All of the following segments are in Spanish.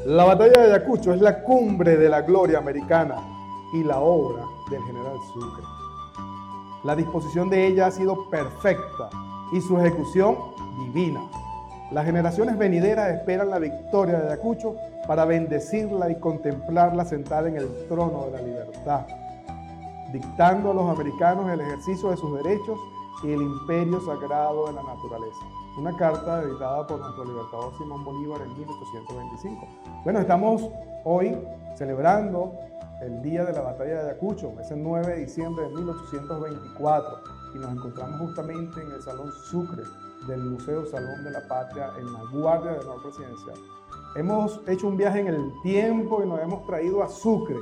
La batalla de Ayacucho es la cumbre de la gloria americana y la obra del general Sucre. La disposición de ella ha sido perfecta y su ejecución divina. Las generaciones venideras esperan la victoria de Ayacucho para bendecirla y contemplarla sentada en el trono de la libertad, dictando a los americanos el ejercicio de sus derechos y el imperio sagrado de la naturaleza. Una carta editada por nuestro libertador Simón Bolívar en 1825. Bueno, estamos hoy celebrando el día de la batalla de Ayacucho, es el 9 de diciembre de 1824, y nos encontramos justamente en el Salón Sucre del Museo Salón de la Patria en la Guardia de Honor Presidencial. Hemos hecho un viaje en el tiempo y nos hemos traído a Sucre.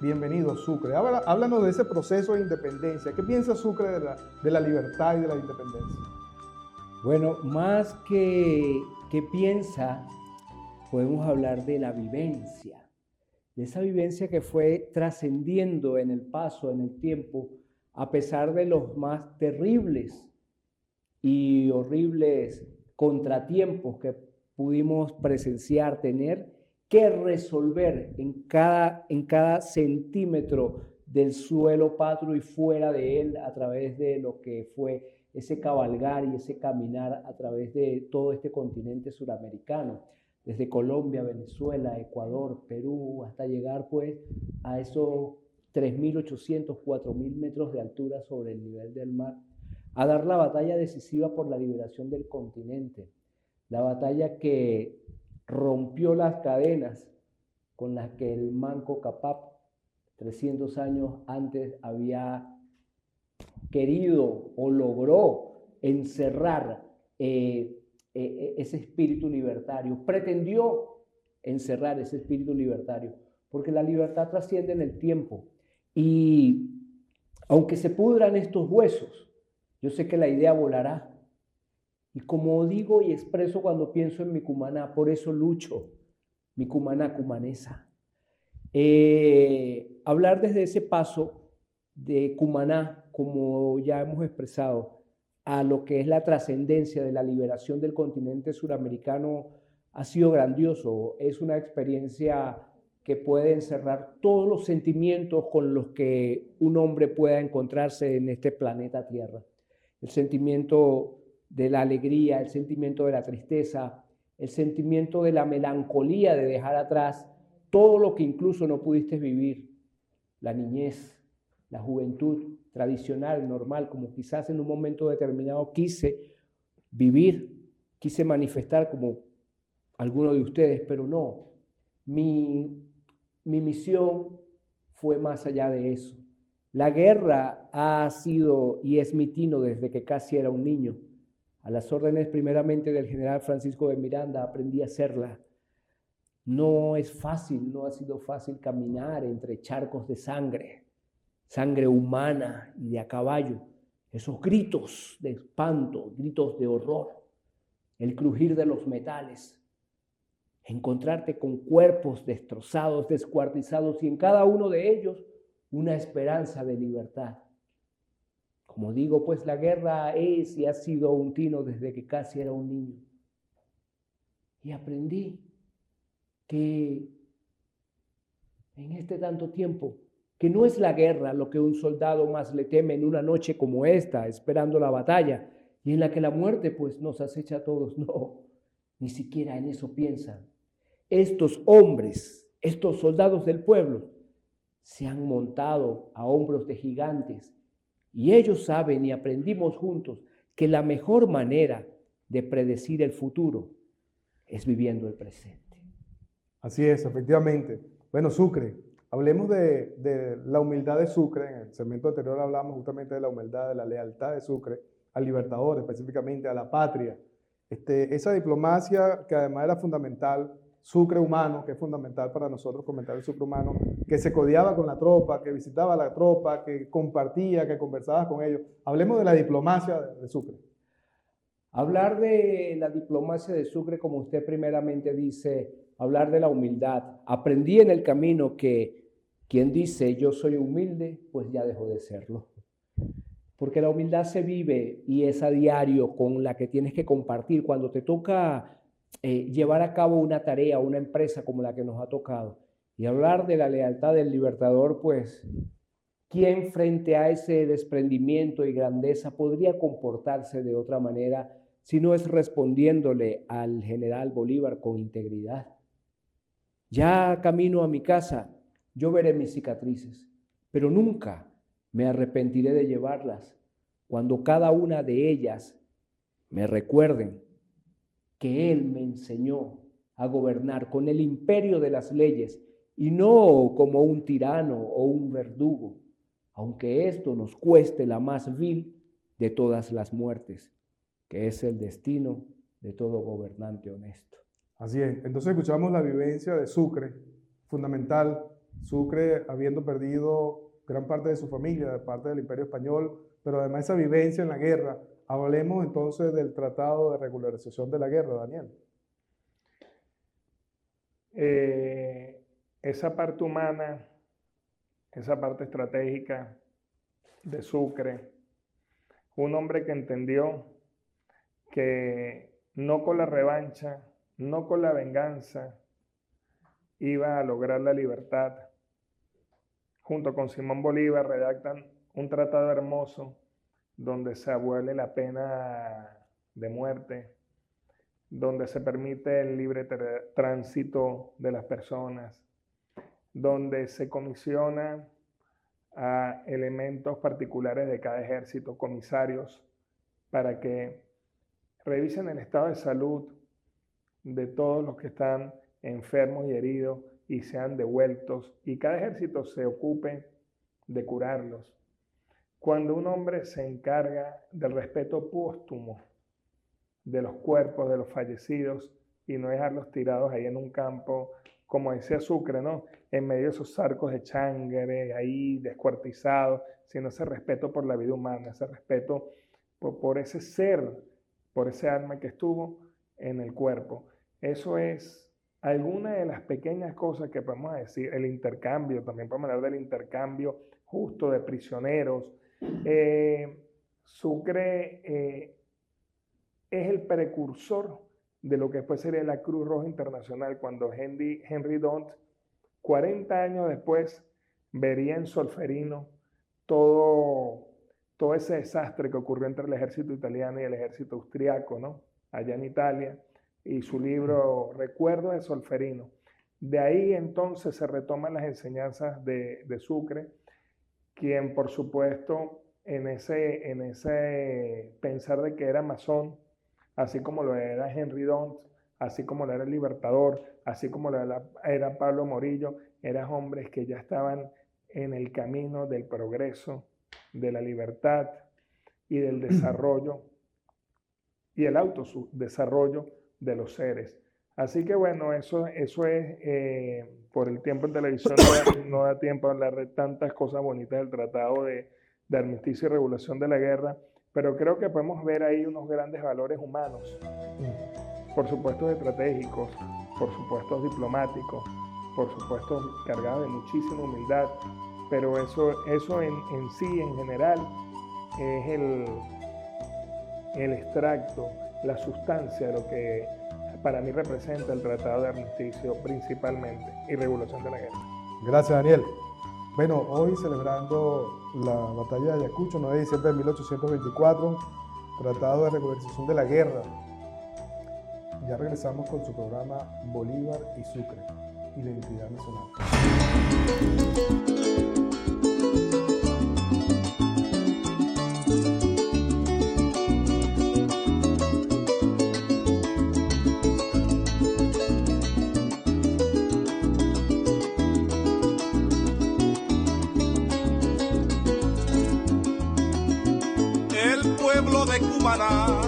Bienvenido, Sucre. Háblanos de ese proceso de independencia. ¿Qué piensa Sucre de la libertad y de la independencia? Bueno, más que piensa, podemos hablar de la vivencia, de esa vivencia que fue trascendiendo en el paso, en el tiempo, a pesar de los más terribles y horribles contratiempos que pudimos presenciar, tener que resolver en cada centímetro del suelo patrio y fuera de él a través de lo que fue ese cabalgar y ese caminar a través de todo este continente suramericano, desde Colombia, Venezuela, Ecuador, Perú, hasta llegar pues a esos 3.800, 4.000 metros de altura sobre el nivel del mar, a dar la batalla decisiva por la liberación del continente, la batalla que rompió las cadenas con las que el Manco Cápac 300 años antes había querido o logró encerrar ese espíritu libertario, pretendió encerrar ese espíritu libertario, porque la libertad trasciende en el tiempo y aunque se pudran estos huesos, yo sé que la idea volará. Y como digo y expreso cuando pienso en mi cumaná, por eso lucho, mi cumaná cumanesa. Hablar desde ese paso de Cumaná, como ya hemos expresado, a lo que es la trascendencia de la liberación del continente suramericano ha sido grandioso. Es una experiencia que puede encerrar todos los sentimientos con los que un hombre pueda encontrarse en este planeta Tierra. El sentimiento de la alegría, el sentimiento de la tristeza, el sentimiento de la melancolía de dejar atrás todo lo que incluso no pudiste vivir, la niñez, la juventud tradicional, normal, como quizás en un momento determinado quise vivir, quise manifestar como alguno de ustedes, pero no. Mi misión fue más allá de eso. La guerra ha sido y es mi tino desde que casi era un niño. A las órdenes primeramente del general Francisco de Miranda aprendí a hacerla. No es fácil, no ha sido fácil caminar entre charcos de sangre, sangre humana y de a caballo, esos gritos de espanto, gritos de horror, el crujir de los metales, encontrarte con cuerpos destrozados, descuartizados y en cada uno de ellos una esperanza de libertad. Como digo, pues la guerra es y ha sido un tino desde que casi era un niño. Y aprendí que en este tanto tiempo, que no es la guerra lo que un soldado más le teme en una noche como esta, esperando la batalla, y en la que la muerte pues nos acecha a todos. No, ni siquiera en eso piensan. Estos hombres, estos soldados del pueblo, se han montado a hombros de gigantes, y ellos saben y aprendimos juntos que la mejor manera de predecir el futuro es viviendo el presente. Así es, efectivamente. Bueno, Sucre, hablemos de la humildad de Sucre. En el segmento anterior hablamos justamente de la humildad, de la lealtad de Sucre al Libertador, específicamente a la patria. Esa diplomacia que además era fundamental, Sucre humano, que es fundamental para nosotros comentar el Sucre humano, que se codeaba con la tropa, que visitaba a la tropa, que compartía, que conversaba con ellos. Hablemos de la diplomacia de Sucre. Hablar de la diplomacia de Sucre, como usted primeramente dice, hablar de la humildad. Aprendí en el camino que quien dice yo soy humilde, pues ya dejó de serlo. Porque la humildad se vive y es a diario con la que tienes que compartir. Cuando te toca llevar a cabo una tarea, una empresa como la que nos ha tocado. Y hablar de la lealtad del Libertador, pues, ¿quién frente a ese desprendimiento y grandeza podría comportarse de otra manera si no es respondiéndole al general Bolívar con integridad? Ya camino a mi casa, yo veré mis cicatrices, pero nunca me arrepentiré de llevarlas cuando cada una de ellas me recuerden que Él me enseñó a gobernar con el imperio de las leyes y no como un tirano o un verdugo, aunque esto nos cueste la más vil de todas las muertes, que es el destino de todo gobernante honesto. Así es. Entonces escuchamos la vivencia de Sucre, fundamental. Sucre habiendo perdido gran parte de su familia, de parte del Imperio Español, pero además esa vivencia en la guerra. Hablemos entonces del Tratado de Regularización de la Guerra, Daniel. Esa parte humana, esa parte estratégica de Sucre, un hombre que entendió que no con la revancha, no con la venganza, iba a lograr la libertad. Junto con Simón Bolívar redactan un tratado hermoso donde se abole la pena de muerte, donde se permite el libre tránsito de las personas, donde se comisiona a elementos particulares de cada ejército, comisarios, para que revisen el estado de salud de todos los que están enfermos y heridos y sean devueltos, y cada ejército se ocupe de curarlos. Cuando un hombre se encarga del respeto póstumo de los cuerpos de los fallecidos y no dejarlos tirados ahí en un campo, como decía Sucre, ¿no? En medio de esos arcos de changre, ahí descuartizados, sino ese respeto por la vida humana, ese respeto por ese ser, por ese alma que estuvo en el cuerpo. Eso es alguna de las pequeñas cosas que podemos decir. El intercambio, también podemos hablar del intercambio justo de prisioneros. Sucre es el precursor de lo que después sería la Cruz Roja Internacional, cuando Henry Dont, 40 años después, vería en Solferino todo ese desastre que ocurrió entre el ejército italiano y el ejército austriaco, ¿no? Allá en Italia, y su libro Recuerdos de Solferino. De ahí entonces se retoman las enseñanzas de Sucre, quien por supuesto en ese pensar de que era masón, así como lo era Henry Dont, así como lo era el Libertador, así como lo era Pablo Morillo, eran hombres que ya estaban en el camino del progreso, de la libertad y del desarrollo y el autodesarrollo de los seres. Así que bueno, eso es, por el tiempo en televisión no da tiempo a hablar de tantas cosas bonitas del Tratado de Armisticio y Regulación de la Guerra, pero creo que podemos ver ahí unos grandes valores humanos, por supuesto estratégicos, por supuesto diplomáticos, por supuesto cargados de muchísima humildad, pero eso en sí, en general, es el extracto, la sustancia de lo que para mí representa el Tratado de Armisticio principalmente y Regulación de la Guerra. Gracias, Daniel. Bueno, hoy celebrando la batalla de Ayacucho, 9 de diciembre de 1824, Tratado de Regularización de la Guerra. Ya regresamos con su programa Bolívar y Sucre, Identidad Nacional. De Cumaná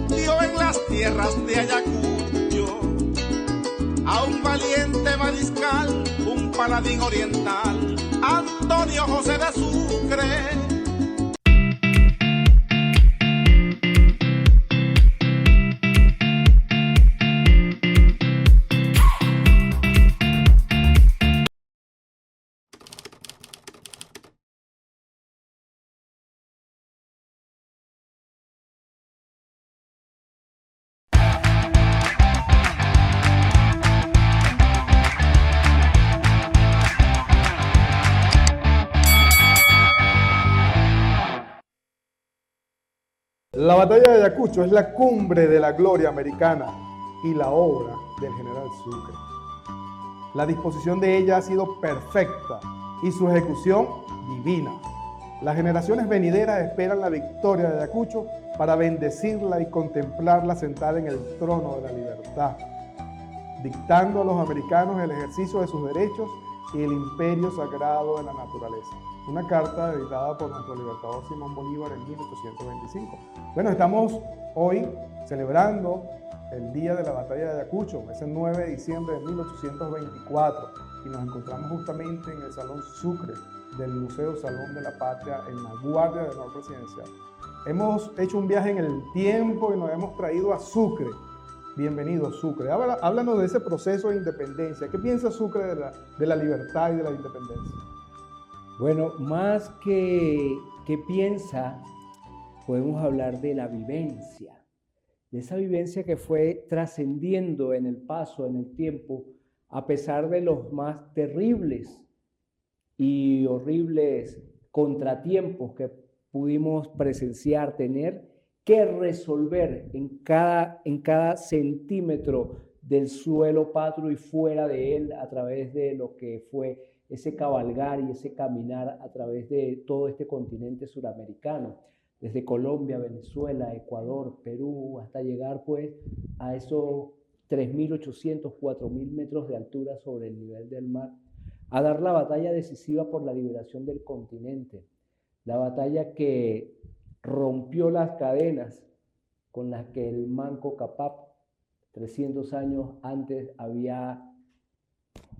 dio en las tierras de Ayacucho a un valiente mariscal, un paladín oriental, Antonio José de Sucre. La batalla de Ayacucho es la cumbre de la gloria americana y la obra del general Sucre. La disposición de ella ha sido perfecta y su ejecución divina. Las generaciones venideras esperan la victoria de Ayacucho para bendecirla y contemplarla sentada en el trono de la libertad, dictando a los americanos el ejercicio de sus derechos y el imperio sagrado de la naturaleza. Una carta editada por nuestro libertador Simón Bolívar en 1825. Bueno, estamos hoy celebrando el día de la batalla de Ayacucho, es el 9 de diciembre de 1824 y nos encontramos justamente en el Salón Sucre del Museo Salón de la Patria en la Guardia de Honor Presidencial. Hemos hecho un viaje en el tiempo y nos hemos traído a Sucre. Bienvenido, Sucre. Háblanos de ese proceso de independencia. ¿Qué piensa Sucre de la libertad y de la independencia? Bueno, más que piensa, podemos hablar de la vivencia, de esa vivencia que fue trascendiendo en el paso, en el tiempo, a pesar de los más terribles y horribles contratiempos que pudimos presenciar, tener que resolver en cada centímetro del suelo patrio y fuera de él a través de lo que fue ese cabalgar y ese caminar a través de todo este continente suramericano, desde Colombia, Venezuela, Ecuador, Perú, hasta llegar pues a esos 3.800, 4.000 metros de altura sobre el nivel del mar, a dar la batalla decisiva por la liberación del continente, la batalla que rompió las cadenas con las que el Manco Cápac 300 años antes había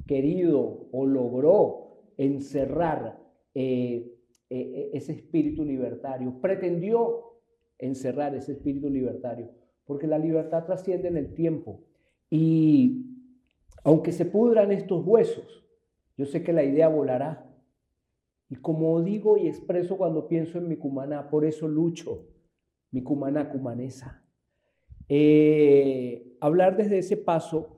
querido o logró encerrar ese espíritu libertario, pretendió encerrar ese espíritu libertario, porque la libertad trasciende en el tiempo y aunque se pudran estos huesos, yo sé que la idea volará. Y como digo y expreso cuando pienso en mi Cumaná, por eso lucho, mi Cumaná cumanesa. Hablar desde ese paso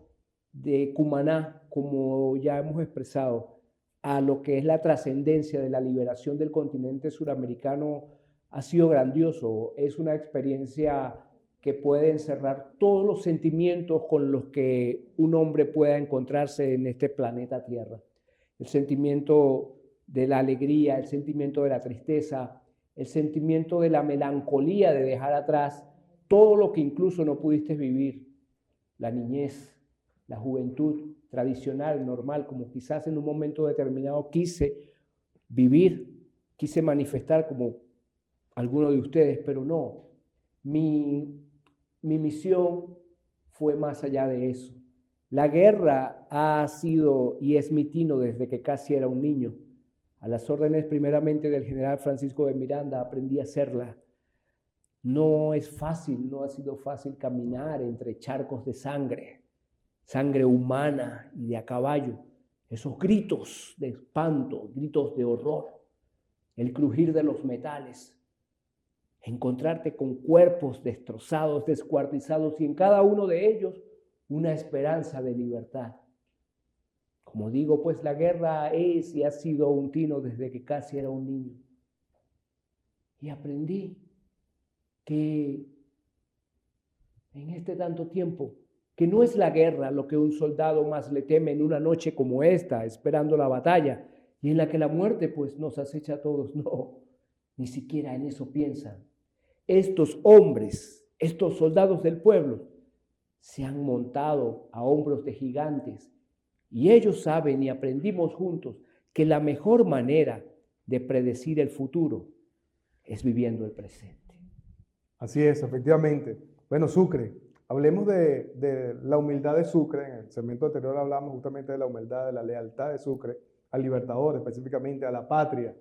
de Cumaná, como ya hemos expresado, a lo que es la trascendencia de la liberación del continente suramericano ha sido grandioso. Es una experiencia que puede encerrar todos los sentimientos con los que un hombre pueda encontrarse en este planeta Tierra. El sentimiento de la alegría, el sentimiento de la tristeza, el sentimiento de la melancolía de dejar atrás todo lo que incluso no pudiste vivir, la niñez, la juventud tradicional, normal, como quizás en un momento determinado quise vivir, quise manifestar como alguno de ustedes, pero no. Mi misión fue más allá de eso. La guerra ha sido y es mi tino desde que casi era un niño. A las órdenes primeramente del general Francisco de Miranda aprendí a hacerla. No es fácil, no ha sido fácil caminar entre charcos de sangre, sangre humana y de a caballo. Esos gritos de espanto, gritos de horror, el crujir de los metales. Encontrarte con cuerpos destrozados, descuartizados y en cada uno de ellos una esperanza de libertad. Como digo, pues la guerra es y ha sido un tino desde que casi era un niño. Y aprendí que en este tanto tiempo, que no es la guerra lo que un soldado más le teme en una noche como esta, esperando la batalla, y en la que la muerte pues nos acecha a todos. No, ni siquiera en eso piensan. Estos hombres, estos soldados del pueblo, se han montado a hombros de gigantes y ellos saben y aprendimos juntos que la mejor manera de predecir el futuro es viviendo el presente. Así es, efectivamente. Bueno, Sucre, hablemos de la humildad de Sucre. En el segmento anterior hablamos justamente de la humildad, de la lealtad de Sucre al Libertador, específicamente a la patria.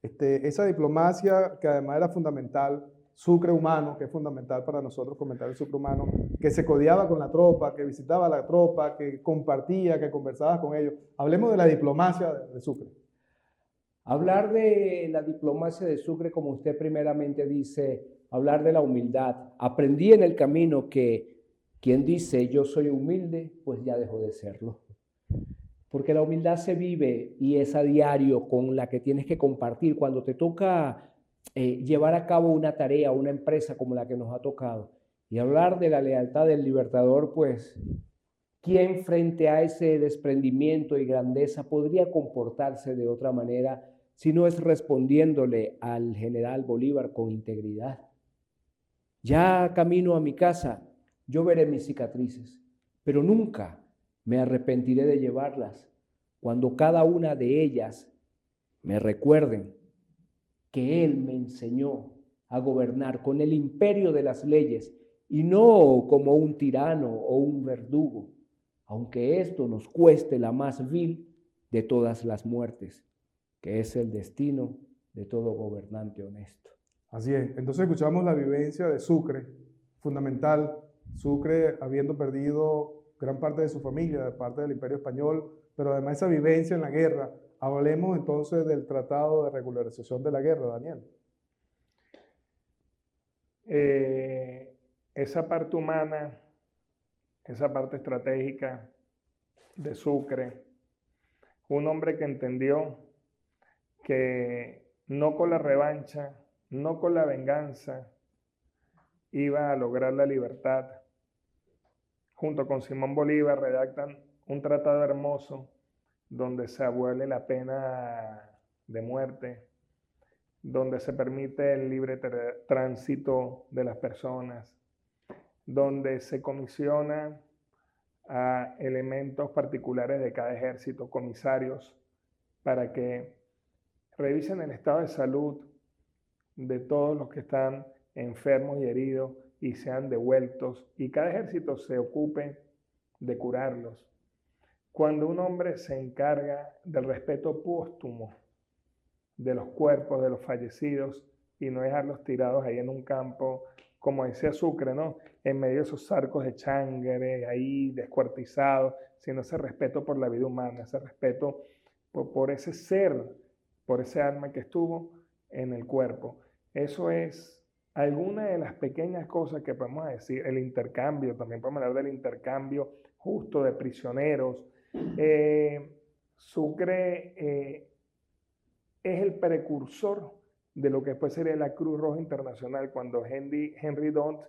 Esa diplomacia que además era fundamental, Sucre humano, que es fundamental para nosotros comentar el Sucre humano, que se codeaba con la tropa, que visitaba a la tropa, que compartía, que conversaba con ellos. Hablemos de la diplomacia de Sucre. Hablar de la diplomacia de Sucre, como usted primeramente dice, hablar de la humildad. Aprendí en el camino que quien dice yo soy humilde, pues ya dejó de serlo. Porque la humildad se vive y es a diario con la que tienes que compartir. Cuando te toca llevar a cabo una tarea, una empresa como la que nos ha tocado. Y hablar de la lealtad del Libertador, pues, ¿quién frente a ese desprendimiento y grandeza podría comportarse de otra manera si no es respondiéndole al general Bolívar con integridad? Ya camino a mi casa, yo veré mis cicatrices, pero nunca me arrepentiré de llevarlas cuando cada una de ellas me recuerden que Él me enseñó a gobernar con el imperio de las leyes y no como un tirano o un verdugo, aunque esto nos cueste la más vil de todas las muertes, que es el destino de todo gobernante honesto. Así es. Entonces escuchamos la vivencia de Sucre, fundamental. Sucre habiendo perdido gran parte de su familia, de parte del Imperio Español, pero además esa vivencia en la guerra. Hablemos entonces del Tratado de Regularización de la Guerra, Daniel. Esa parte humana, esa parte estratégica de Sucre, un hombre que entendió que no con la revancha, no con la venganza, iba a lograr la libertad. Junto con Simón Bolívar redactan un tratado hermoso donde se abole la pena de muerte, donde se permite el libre tránsito de las personas, donde se comisiona a elementos particulares de cada ejército, comisarios, para que revisen el estado de salud de todos los que están enfermos y heridos y sean devueltos, y cada ejército se ocupe de curarlos. Cuando un hombre se encarga del respeto póstumo de los cuerpos de los fallecidos y no dejarlos tirados ahí en un campo, como decía Sucre, ¿no? En medio de esos arcos de changre, ahí descuartizados, sino ese respeto por la vida humana, ese respeto por ese ser, por ese alma que estuvo en el cuerpo. Eso es alguna de las pequeñas cosas que podemos decir. El intercambio, también podemos hablar del intercambio justo de prisioneros. Sucre es el precursor de lo que después sería la Cruz Roja Internacional, cuando Henry Dont,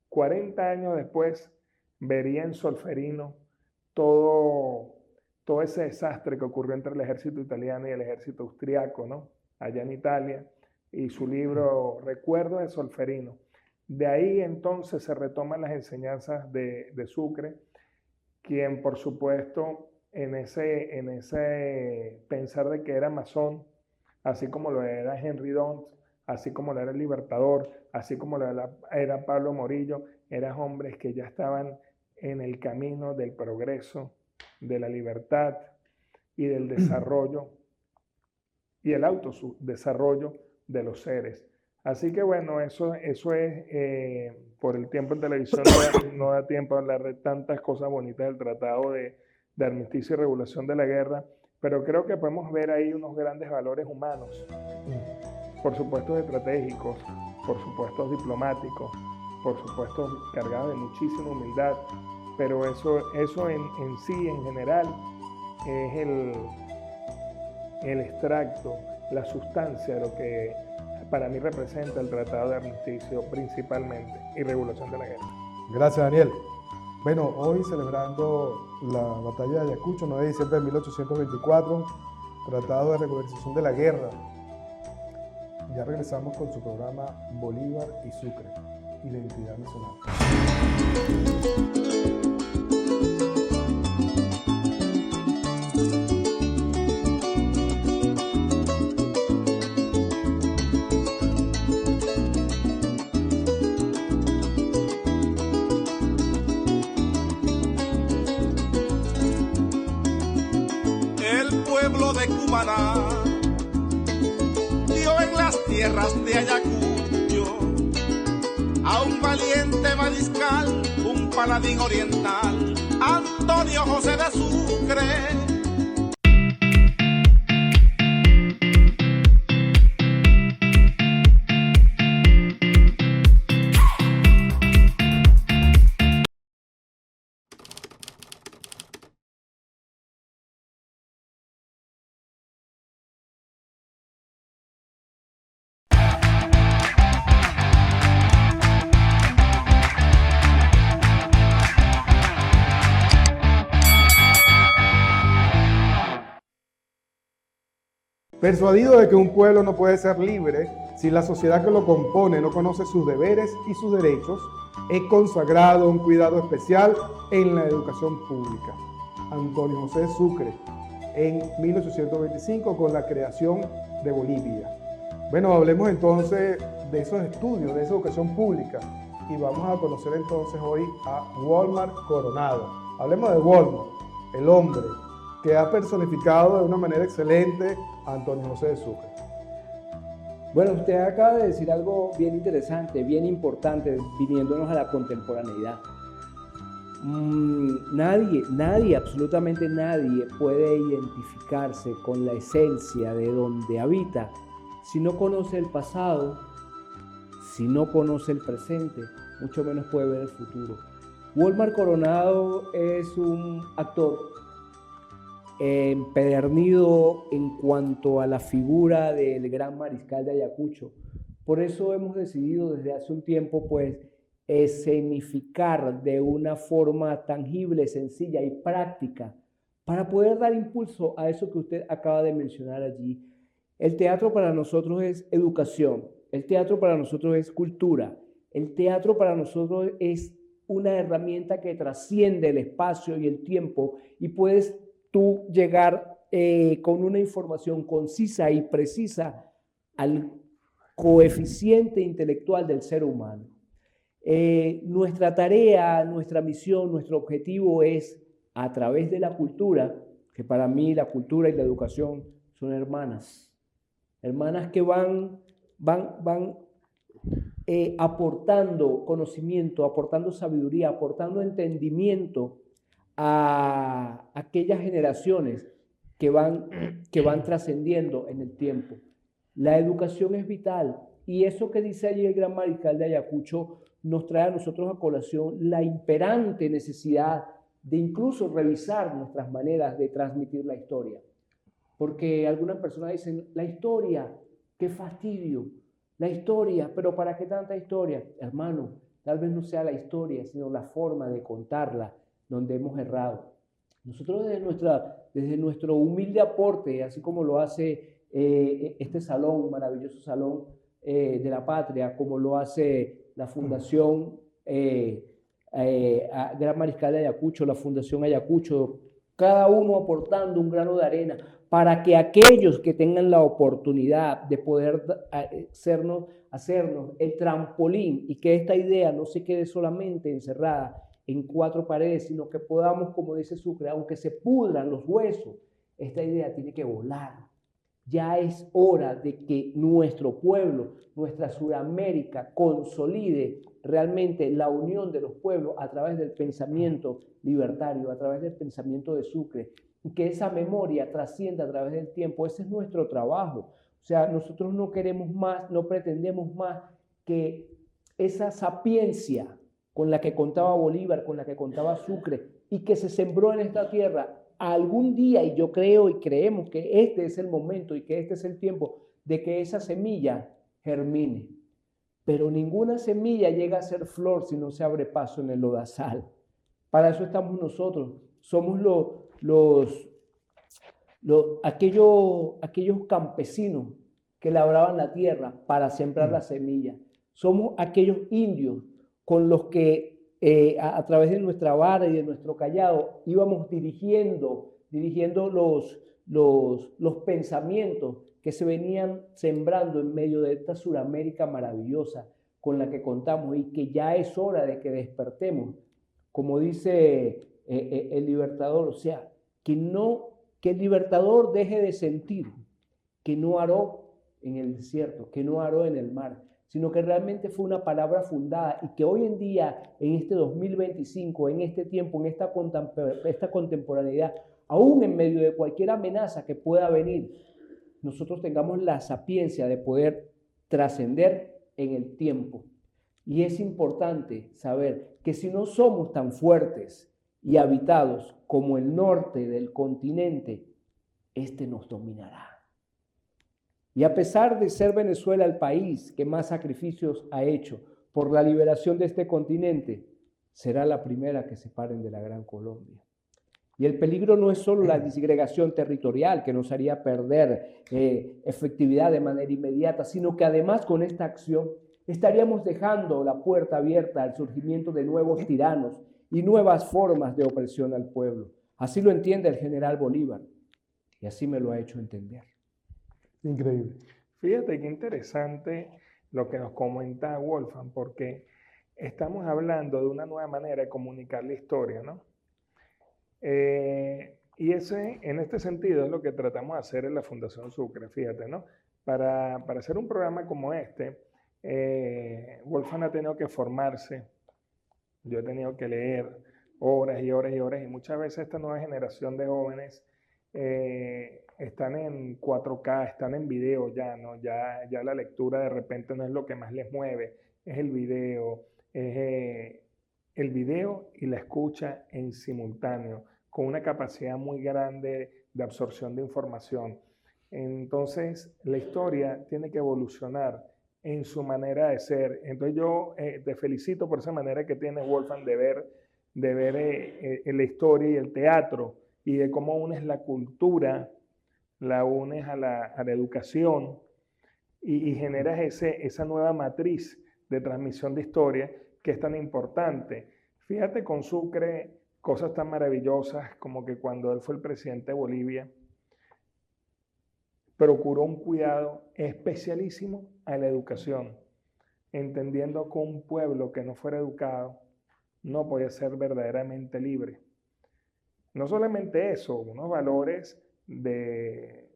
40 años después, vería en Solferino todo ese desastre que ocurrió entre el ejército italiano y el ejército austriaco, ¿no? Allá en Italia, y su libro Recuerdos de Solferino. De ahí entonces se retoman las enseñanzas de Sucre, quien por supuesto en ese pensar de que era masón, así como lo era Henry Dont, así como lo era el Libertador, así como lo era Pablo Morillo, eran hombres que ya estaban en el camino del progreso, de la libertad y del desarrollo y el autodesarrollo de los seres. Así que bueno, eso es, por el tiempo en televisión no da tiempo a hablar de tantas cosas bonitas del Tratado de Armisticio y Regulación de la Guerra, pero creo que podemos ver ahí unos grandes valores humanos, por supuesto estratégicos, por supuesto diplomáticos, por supuesto cargados de muchísima humildad, pero eso en sí, en general, es el extracto, la sustancia de lo que para mí representa el Tratado de Armisticio principalmente y Regulación de la Guerra. Gracias, Daniel. Bueno, hoy celebrando la batalla de Ayacucho, 9 de diciembre de 1824, Tratado de Regularización de la Guerra. Ya regresamos con su programa Bolívar y Sucre, Identidad Nacional. De Cumaná dio en las tierras de Ayacucho a un valiente mariscal, un paladín oriental, Antonio José de Sucre. Persuadido de que un pueblo no puede ser libre si la sociedad que lo compone no conoce sus deberes y sus derechos, he consagrado un cuidado especial en la educación pública. Antonio José de Sucre, en 1825, con la creación de Bolivia. Bueno, hablemos entonces de esos estudios, de esa educación pública, y vamos a conocer entonces hoy a Wólmar Coronado. Hablemos de Wólmar, el hombre que ha personificado de una manera excelente a Antonio José de Sucre. Bueno, usted acaba de decir algo bien interesante, bien importante, viniéndonos a la contemporaneidad. Nadie, absolutamente nadie puede identificarse con la esencia de donde habita si no conoce el pasado, si no conoce el presente, mucho menos puede ver el futuro. Wólmar Coronado es un actor empedernido en cuanto a la figura del gran mariscal de Ayacucho. Por eso hemos decidido desde hace un tiempo, pues, escenificar de una forma tangible, sencilla y práctica para poder dar impulso a eso que usted acaba de mencionar allí. El teatro para nosotros es educación, el teatro para nosotros es cultura, el teatro para nosotros es una herramienta que trasciende el espacio y el tiempo y puedes tú llegar con una información concisa y precisa al coeficiente intelectual del ser humano. Nuestra tarea, nuestra misión, nuestro objetivo es, a través de la cultura, que para mí la cultura y la educación son hermanas que van aportando conocimiento, aportando sabiduría, aportando entendimiento a aquellas generaciones que van trascendiendo en el tiempo. La educación es vital y eso que dice allí el gran mariscal de Ayacucho nos trae a nosotros a colación la imperante necesidad de incluso revisar nuestras maneras de transmitir la historia. Porque algunas personas dicen, la historia, qué fastidio, la historia, pero ¿para qué tanta historia? Hermano, tal vez no sea la historia, sino la forma de contarla donde hemos errado. Nosotros desde nuestro humilde aporte, así como lo hace este salón, maravilloso salón de la patria, como lo hace la Fundación Gran Mariscal de Ayacucho, la Fundación Ayacucho, cada uno aportando un grano de arena para que aquellos que tengan la oportunidad de poder hacernos el trampolín y que esta idea no se quede solamente encerrada en cuatro paredes, sino que podamos, como dice Sucre, aunque se pudran los huesos, esta idea tiene que volar. Ya es hora de que nuestro pueblo, nuestra Suramérica, consolide realmente la unión de los pueblos a través del pensamiento libertario, a través del pensamiento de Sucre, y que esa memoria trascienda a través del tiempo. Ese es nuestro trabajo. O sea, nosotros no queremos más, no pretendemos más que esa sapiencia con la que contaba Bolívar, con la que contaba Sucre, y que se sembró en esta tierra algún día, y yo creo y creemos que este es el momento y que este es el tiempo de que esa semilla germine. Pero ninguna semilla llega a ser flor si no se abre paso en el lodazal. Para eso estamos nosotros. Somos aquellos campesinos que labraban la tierra para sembrar la semilla. Somos aquellos indios con los que a través de nuestra vara y de nuestro callado íbamos dirigiendo los pensamientos que se venían sembrando en medio de esta Suramérica maravillosa con la que contamos y que ya es hora de que despertemos. Como dice el Libertador, o sea, que el Libertador deje de sentir que no aró en el desierto, que no aró en el mar, sino que realmente fue una palabra fundada y que hoy en día, en este 2025, en este tiempo, en esta contemporaneidad, aún en medio de cualquier amenaza que pueda venir, nosotros tengamos la sapiencia de poder trascender en el tiempo. Y es importante saber que si no somos tan fuertes y habitados como el norte del continente, este nos dominará. Y a pesar de ser Venezuela el país que más sacrificios ha hecho por la liberación de este continente, será la primera que se paren de la Gran Colombia. Y el peligro no es solo la disgregación territorial que nos haría perder efectividad de manera inmediata, sino que además con esta acción estaríamos dejando la puerta abierta al surgimiento de nuevos tiranos y nuevas formas de opresión al pueblo. Así lo entiende el general Bolívar y así me lo ha hecho entender. Increíble. Fíjate qué interesante lo que nos comenta Wolfgang, porque estamos hablando de una nueva manera de comunicar la historia, ¿no? Y en este sentido es lo que tratamos de hacer en la Fundación Sucre, fíjate, ¿no? Para hacer un programa como este, Wolfgang ha tenido que formarse, yo he tenido que leer horas y horas y horas, y muchas veces esta nueva generación de jóvenes están en 4K, están en video ya, ¿no? Ya la lectura de repente no es lo que más les mueve, es el video, y la escucha en simultáneo, con una capacidad muy grande de absorción de información. Entonces, la historia tiene que evolucionar en su manera de ser. Entonces, yo te felicito por esa manera que tienes, Wolfgang, de ver la historia y el teatro, y de cómo unes la cultura, la unes a la educación, y generas esa nueva matriz de transmisión de historia que es tan importante. Fíjate con Sucre, cosas tan maravillosas como que cuando él fue el presidente de Bolivia, procuró un cuidado especialísimo a la educación, entendiendo que un pueblo que no fuera educado no podía ser verdaderamente libre. No solamente eso, unos valores de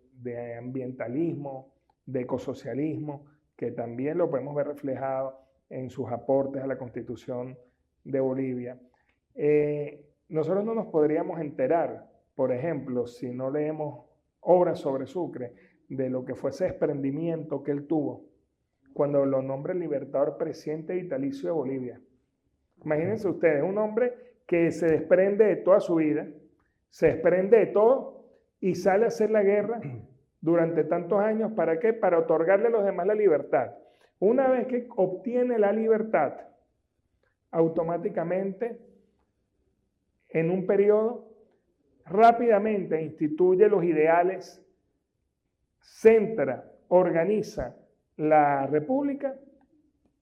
ambientalismo, de ecosocialismo, que también lo podemos ver reflejado en sus aportes a la Constitución de Bolivia. Nosotros no nos podríamos enterar, por ejemplo, si no leemos obras sobre Sucre, de lo que fue ese desprendimiento que él tuvo cuando lo nombra el Libertador presidente vitalicio de Bolivia. Imagínense ustedes, un hombre que se desprende de toda su vida, se desprende de todo y sale a hacer la guerra durante tantos años. ¿Para qué? Para otorgarle a los demás la libertad. Una vez que obtiene la libertad, automáticamente, en un periodo, rápidamente instituye los ideales, centra, organiza la república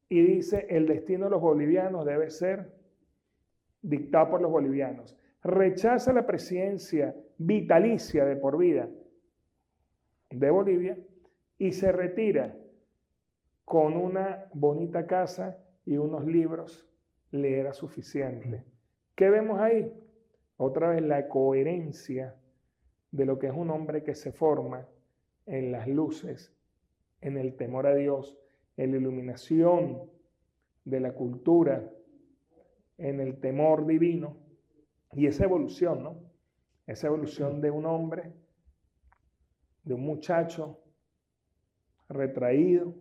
y dice: el destino de los bolivianos debe ser dictado por los bolivianos. Rechaza la presidencia vitalicia de por vida de Bolivia y se retira con una bonita casa y unos libros. Le era suficiente. ¿Qué vemos ahí? Otra vez la coherencia de lo que es un hombre que se forma en las luces, en el temor a Dios, en la iluminación de la cultura, en el temor divino, y esa evolución, ¿no? Esa evolución de un hombre, de un muchacho retraído,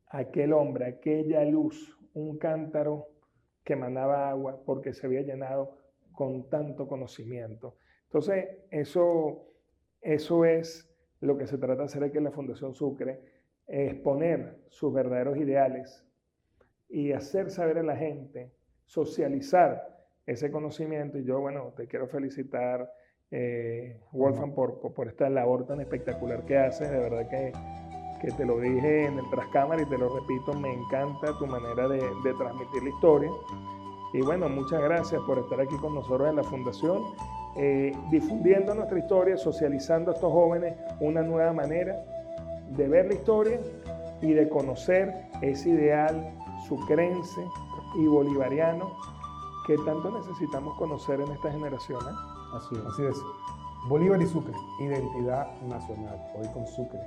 aquel hombre, aquella luz, un cántaro que emanaba agua porque se había llenado con tanto conocimiento. Entonces, eso es lo que se trata de hacer aquí en la Fundación Sucre, exponer sus verdaderos ideales y hacer saber a la gente, socializar ese conocimiento. Y yo, bueno, te quiero felicitar, Wolfgang, por esta labor tan espectacular que haces. De verdad que te lo dije en el trascámara y te lo repito, me encanta tu manera de transmitir la historia. Y bueno, muchas gracias por estar aquí con nosotros en la Fundación, difundiendo nuestra historia, socializando a estos jóvenes una nueva manera de ver la historia y de conocer ese ideal sucrense y bolivariano que tanto necesitamos conocer en esta generación, ¿eh? Así es. Bolívar y Sucre, identidad nacional. Hoy con Sucre,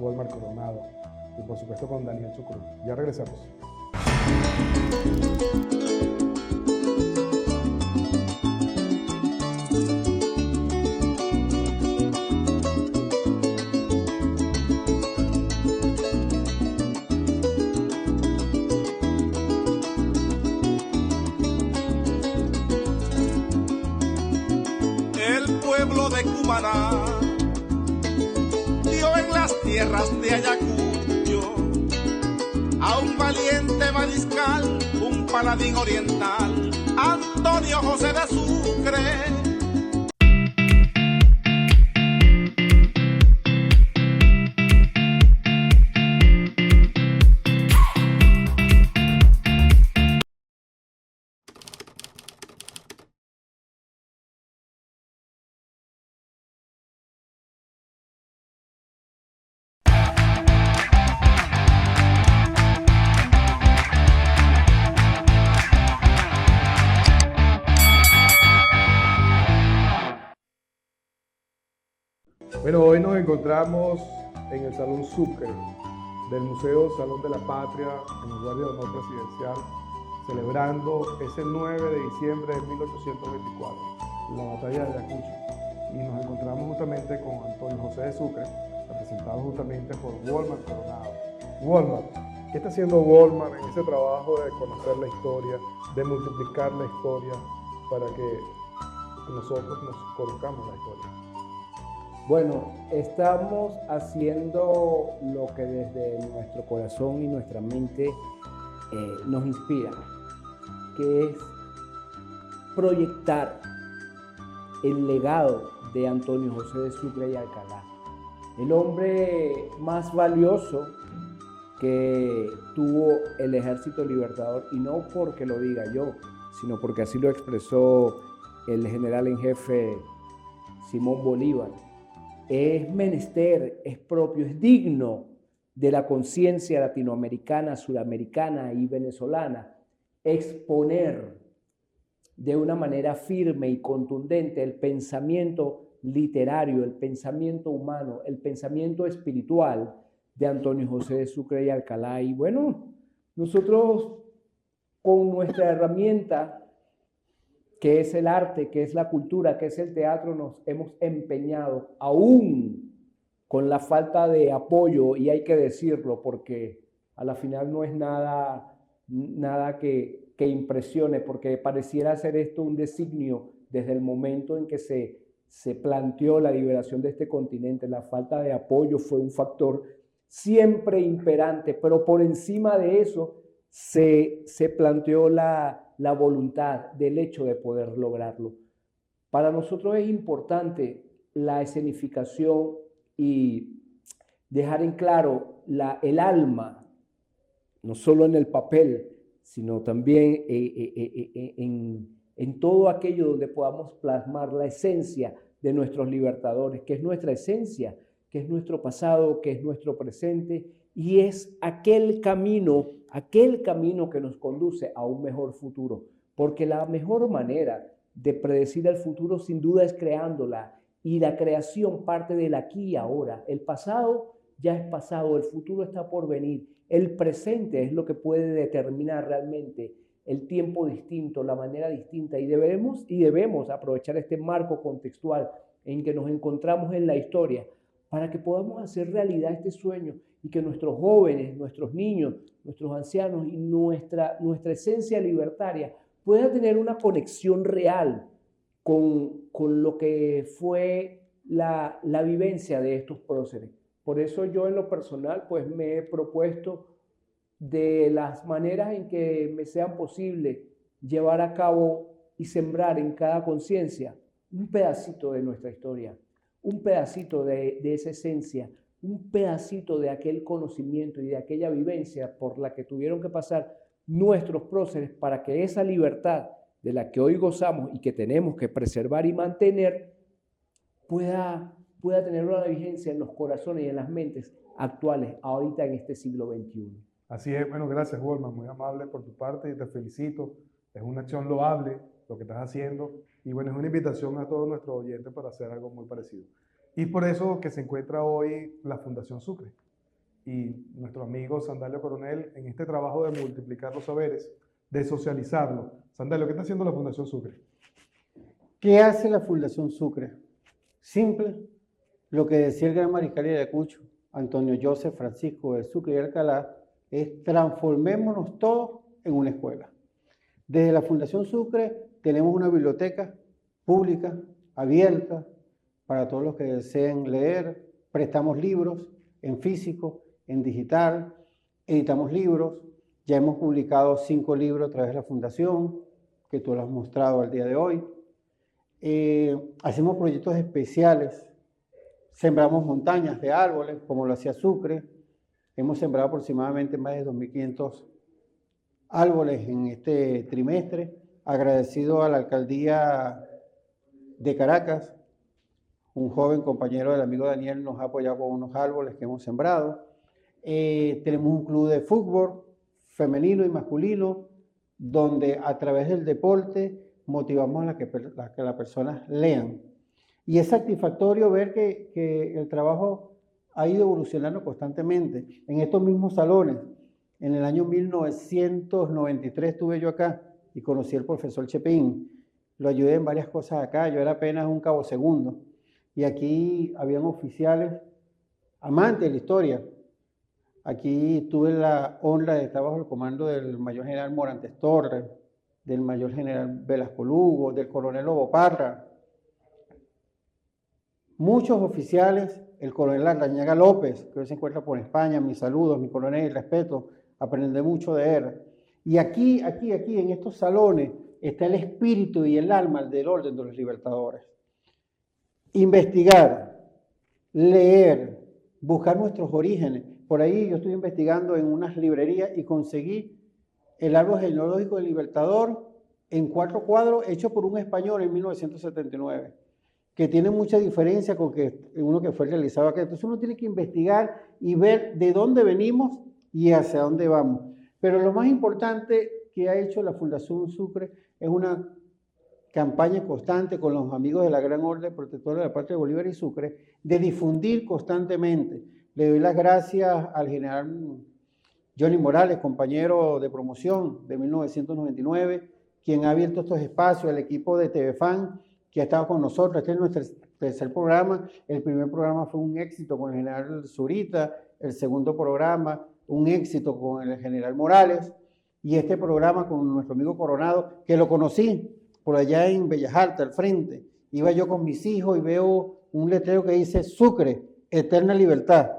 Walmar Coronado y por supuesto con Daniel Chocruz. Ya regresamos. Dio en las tierras de Ayacucho a un valiente mariscal, un paladín oriental, Antonio José de Sucre. encontramos en el Salón Sucre del Museo Salón de la Patria, en el Guardia de Honor Presidencial, celebrando ese 9 de diciembre de 1824, la batalla de Ayacucho. Y nos encontramos justamente con Antonio José de Sucre, representado justamente por Walmart Coronado. Walmart, ¿qué está haciendo Walmart en ese trabajo de conocer la historia, de multiplicar la historia para que nosotros nos conozcamos la historia? Bueno, estamos haciendo lo que desde nuestro corazón y nuestra mente nos inspira, que es proyectar el legado de Antonio José de Sucre y Alcalá, el hombre más valioso que tuvo el Ejército Libertador, y no porque lo diga yo, sino porque así lo expresó el general en jefe Simón Bolívar. Es menester, es propio, es digno de la conciencia latinoamericana, suramericana y venezolana exponer de una manera firme y contundente el pensamiento literario, el pensamiento humano, el pensamiento espiritual de Antonio José de Sucre y Alcalá. Y bueno, nosotros con nuestra herramienta, que es el arte, que es la cultura, que es el teatro, nos hemos empeñado, aún con la falta de apoyo, y hay que decirlo porque a la final no es nada que impresione, porque pareciera ser esto un designio desde el momento en que se planteó la liberación de este continente. La falta de apoyo fue un factor siempre imperante, pero por encima de eso se planteó la voluntad del hecho de poder lograrlo. Para nosotros es importante la escenificación y dejar en claro el alma, no solo en el papel, sino también en todo aquello donde podamos plasmar la esencia de nuestros libertadores, que es nuestra esencia, que es nuestro pasado, que es nuestro presente, y es aquel camino que nos conduce a un mejor futuro, porque la mejor manera de predecir el futuro sin duda es creándola, y la creación parte del aquí y ahora. El pasado ya es pasado, el futuro está por venir, el presente es lo que puede determinar realmente el tiempo distinto, la manera distinta, y debemos aprovechar este marco contextual en que nos encontramos en la historia para que podamos hacer realidad este sueño y que nuestros jóvenes, nuestros niños, nuestros ancianos y nuestra esencia libertaria pueda tener una conexión real con lo que fue la vivencia de estos próceres. Por eso yo en lo personal pues me he propuesto de las maneras en que me sean posible llevar a cabo y sembrar en cada conciencia un pedacito de nuestra historia, un pedacito de esa esencia, un pedacito de aquel conocimiento y de aquella vivencia por la que tuvieron que pasar nuestros próceres para que esa libertad de la que hoy gozamos y que tenemos que preservar y mantener pueda tener una vigencia en los corazones y en las mentes actuales, ahorita en este siglo XXI. Así es, bueno, gracias, Walmart, muy amable por tu parte y te felicito. Es una acción loable lo que estás haciendo y bueno, es una invitación a todos nuestros oyentes para hacer algo muy parecido. Y por eso que se encuentra hoy la Fundación Sucre y nuestro amigo Sandalio Coronel en este trabajo de multiplicar los saberes, de socializarlo. Sandalio, ¿qué está haciendo la Fundación Sucre? ¿Qué hace la Fundación Sucre? Simple, lo que decía el gran mariscal de Ayacucho, Antonio Joseph Francisco de Sucre y Alcalá, es transformémonos todos en una escuela. Desde la Fundación Sucre tenemos una biblioteca pública, abierta, para todos los que deseen leer. Prestamos libros en físico, en digital, editamos libros. Ya hemos publicado 5 libros a través de la Fundación, que tú lo has mostrado al día de hoy. Hacemos proyectos especiales, sembramos montañas de árboles, como lo hacía Sucre. Hemos sembrado aproximadamente más de 2.500 árboles en este trimestre. Agradecido a la alcaldía de Caracas, un joven compañero del amigo Daniel nos ha apoyado con unos árboles que hemos sembrado. Tenemos un club de fútbol femenino y masculino, donde a través del deporte motivamos a que las personas lean. Y es satisfactorio ver que el trabajo ha ido evolucionando constantemente. En estos mismos salones, en el año 1993 estuve yo acá y conocí al profesor Chepín. Lo ayudé en varias cosas acá, yo era apenas un cabo segundo. Y aquí habían oficiales amantes de la historia. Aquí tuve la honra de estar bajo el comando del mayor general Morantes Torres, del mayor general Velasco Lugo, del coronel Lobo Parra. Muchos oficiales, el coronel Larrañaga López, que hoy se encuentra por España, mis saludos, mi coronel, y respeto, aprendí mucho de él. Y aquí, en estos salones, está el espíritu y el alma del orden de los libertadores. Investigar, leer, buscar nuestros orígenes. Por ahí yo estoy investigando en unas librerías y conseguí el árbol genealógico del Libertador en 4 cuadros hecho por un español en 1979, que tiene mucha diferencia con uno que fue realizado acá. Entonces uno tiene que investigar y ver de dónde venimos y hacia dónde vamos. Pero lo más importante que ha hecho la Fundación Sucre es una campaña constante con los amigos de la Gran Orden Protectora de la Patria de Bolívar y Sucre, de difundir constantemente. Le doy las gracias al general Johnny Morales, compañero de promoción de 1999, quien ha abierto estos espacios, al equipo de TVFAN, que ha estado con nosotros. Este es nuestro tercer programa. El primer programa fue un éxito con el general Zurita, el segundo programa, un éxito con el general Morales, y este programa con nuestro amigo Coronado, que lo conocí por allá en Bellas Artes, al frente. Iba yo con mis hijos y veo un letrero que dice Sucre, Eterna Libertad.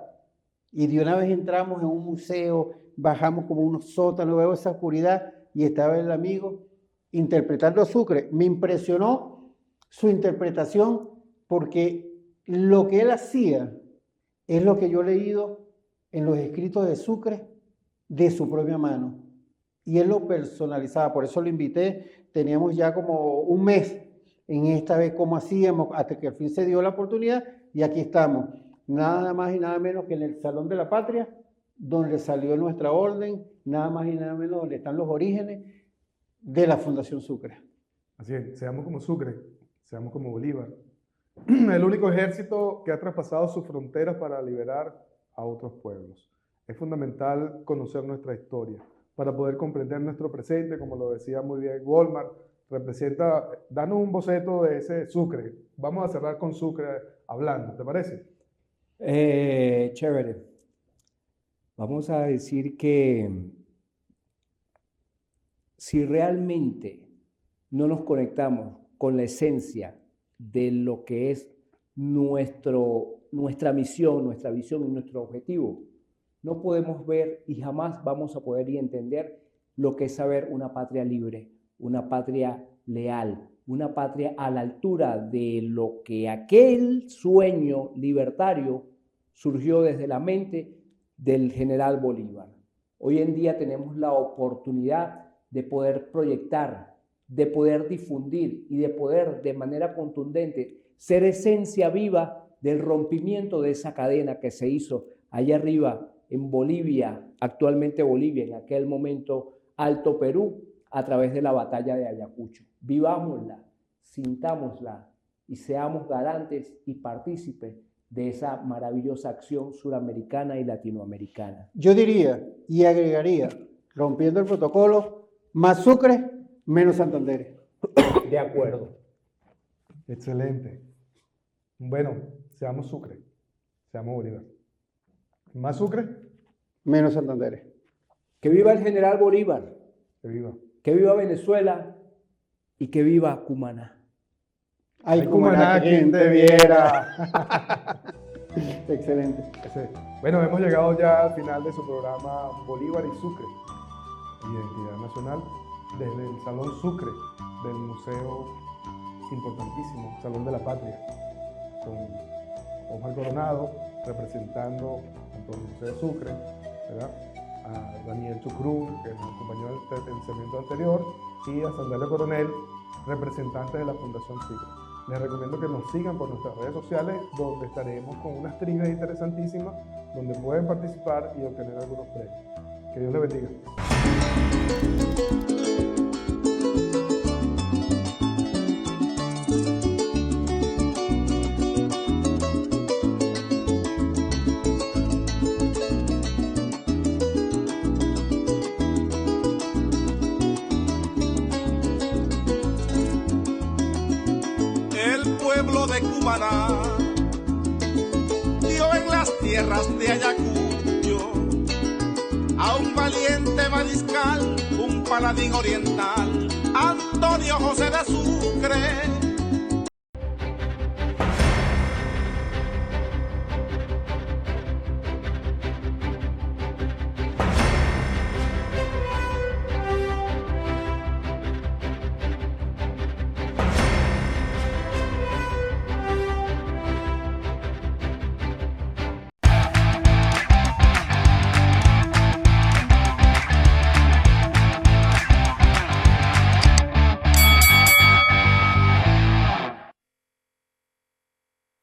Y de una vez entramos en un museo, bajamos como unos sótanos, veo esa oscuridad y estaba el amigo interpretando a Sucre. Me impresionó su interpretación porque lo que él hacía es lo que yo he leído en los escritos de Sucre de su propia mano. Y él lo personalizaba, por eso lo invité. Teníamos ya como un mes en esta vez cómo hacíamos, hasta que al fin se dio la oportunidad y aquí estamos. Nada más y nada menos que en el Salón de la Patria, donde salió nuestra orden, nada más y nada menos donde están los orígenes de la Fundación Sucre. Así es, seamos como Sucre, seamos como Bolívar. El único ejército que ha traspasado sus fronteras para liberar a otros pueblos. Es fundamental conocer nuestra historia para poder comprender nuestro presente, como lo decía muy bien Walmart. Danos un boceto de ese Sucre. Vamos a cerrar con Sucre hablando, ¿te parece? Chévere. Vamos a decir que si realmente no nos conectamos con la esencia de lo que es nuestra misión, nuestra visión y nuestro objetivo, no podemos ver y jamás vamos a poder entender lo que es saber una patria libre, una patria leal, una patria a la altura de lo que aquel sueño libertario surgió desde la mente del general Bolívar. Hoy en día tenemos la oportunidad de poder proyectar, de poder difundir y de poder de manera contundente ser esencia viva del rompimiento de esa cadena que se hizo allá arriba en Bolivia, actualmente Bolivia, en aquel momento Alto Perú, a través de la batalla de Ayacucho. Vivámosla, sintámosla y seamos garantes y partícipes de esa maravillosa acción suramericana y latinoamericana. Yo diría y agregaría, rompiendo el protocolo, más Sucre, menos Santander. De acuerdo. Excelente. Bueno, seamos Sucre, seamos Bolívar. Más Sucre, menos Santander. Que viva el general Bolívar. que viva. Que viva Venezuela y que viva Cumaná. Ay, Cumaná, quien te viera. Excelente. Bueno, hemos llegado ya al final de su programa Bolívar y Sucre, Identidad Nacional, desde el Salón Sucre del Museo importantísimo, Salón de la Patria, con Omar Coronado representando tanto el Museo de Sucre, ¿verdad?, a Daniel Chucrún, que nos acompañó en el segmento anterior, y a Sandalio Coronel, representantes de la Fundación Sucre. Les recomiendo que nos sigan por nuestras redes sociales, donde estaremos con unas trivias interesantísimas, donde pueden participar y obtener algunos premios. Que Dios les bendiga. Cumaná. Dio en las tierras de Ayacucho a un valiente mariscal, un paladín oriental, Antonio José de Sucre.